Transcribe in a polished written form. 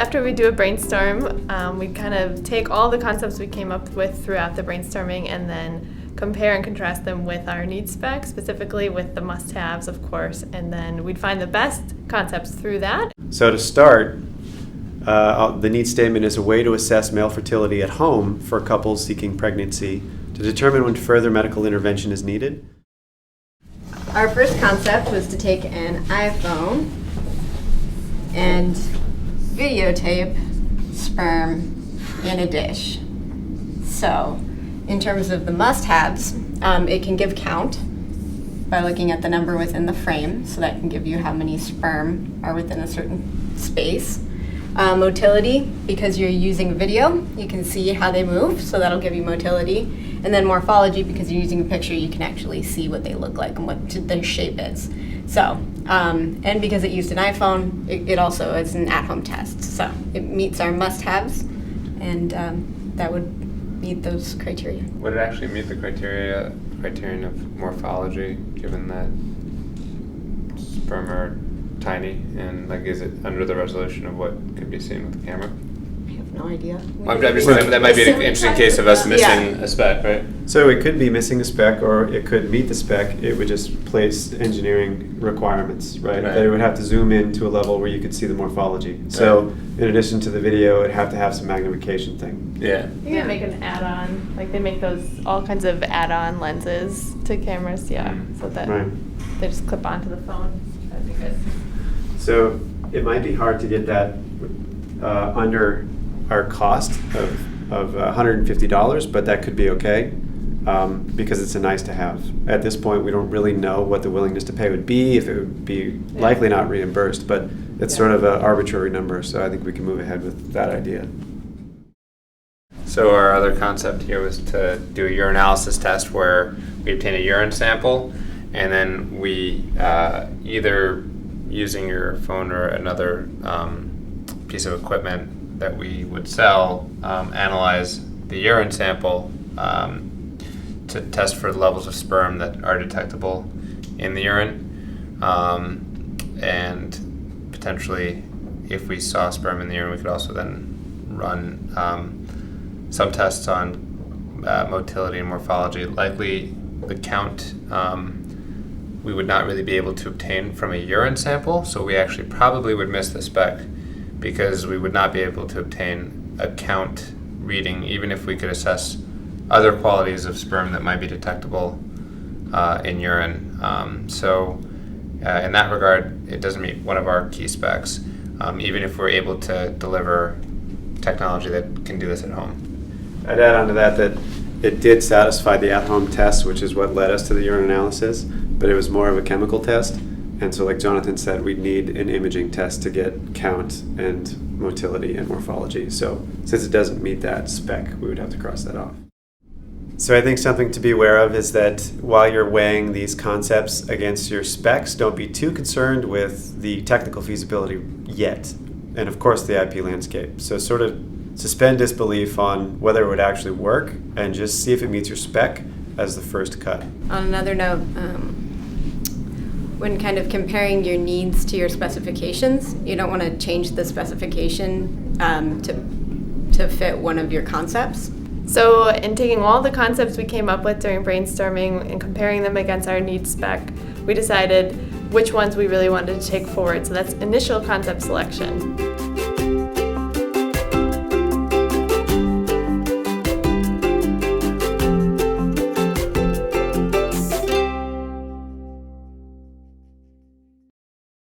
after we do a brainstorm, we kind of take all the concepts we came up with throughout the brainstorming and then compare and contrast them with our needs spec, specifically with the must-haves, of course, and then we'd find the best concepts through that. So to start, the needs statement is a way to assess male fertility at home for couples seeking pregnancy to determine when further medical intervention is needed. Our first concept was to take an iPhone and videotape sperm in a dish. So, in terms of the must-haves, it can give count by looking at the number within the frame, so that can give you how many sperm are within a certain space. Motility, because you're using video, you can see how they move, so that'll give you motility. And then morphology, because you're using a picture, you can actually see what they look like and what their shape is. So, and because it used an iPhone, it also is an at-home test. So it meets our must-haves, and that would meet those criteria. Would it actually meet the criterion of morphology, given that sperm are tiny, and like, is it under the resolution of what could be seen with the camera? I have no idea. I'm just saying that might be an interesting case of us missing a spec, right? So it could be missing a spec, or it could meet the spec. It would just place engineering requirements, right? That it would have to zoom in to a level where you could see the morphology. So in addition to the video, it'd have to have some magnification thing. Yeah. You can make an add-on, like they make those all kinds of add-on lenses to cameras, so that they just clip onto the phone. That'd be good. So it might be hard to get that under our cost of $150, but that could be okay because it's a nice to have. At this point, we don't really know what the willingness to pay would be, if it would be likely not reimbursed, but it's sort of an arbitrary number, so I think we can move ahead with that idea. So our other concept here was to do a urinalysis test where we obtain a urine sample, and then we either using your phone or another piece of equipment that we would sell, analyze the urine sample to test for the levels of sperm that are detectable in the urine, and potentially if we saw sperm in the urine, we could also then run some tests on motility and morphology. Likely the count we would not really be able to obtain from a urine sample, so we actually probably would miss the spec because we would not be able to obtain a count reading, even if we could assess other qualities of sperm that might be detectable in urine. So in that regard, it doesn't meet one of our key specs, even if we're able to deliver technology that can do this at home. I'd add on to that it did satisfy the at-home test, which is what led us to the urine analysis, but it was more of a chemical test. And so like Jonathan said, we'd need an imaging test to get count and motility and morphology. So since it doesn't meet that spec, we would have to cross that off. So I think something to be aware of is that while you're weighing these concepts against your specs, don't be too concerned with the technical feasibility yet. And of course the IP landscape. So sort of suspend disbelief on whether it would actually work and just see if it meets your spec as the first cut. On another note, when kind of comparing your needs to your specifications, you don't want to change the specification to fit one of your concepts. So in taking all the concepts we came up with during brainstorming and comparing them against our needs spec, we decided which ones we really wanted to take forward. So that's initial concept selection.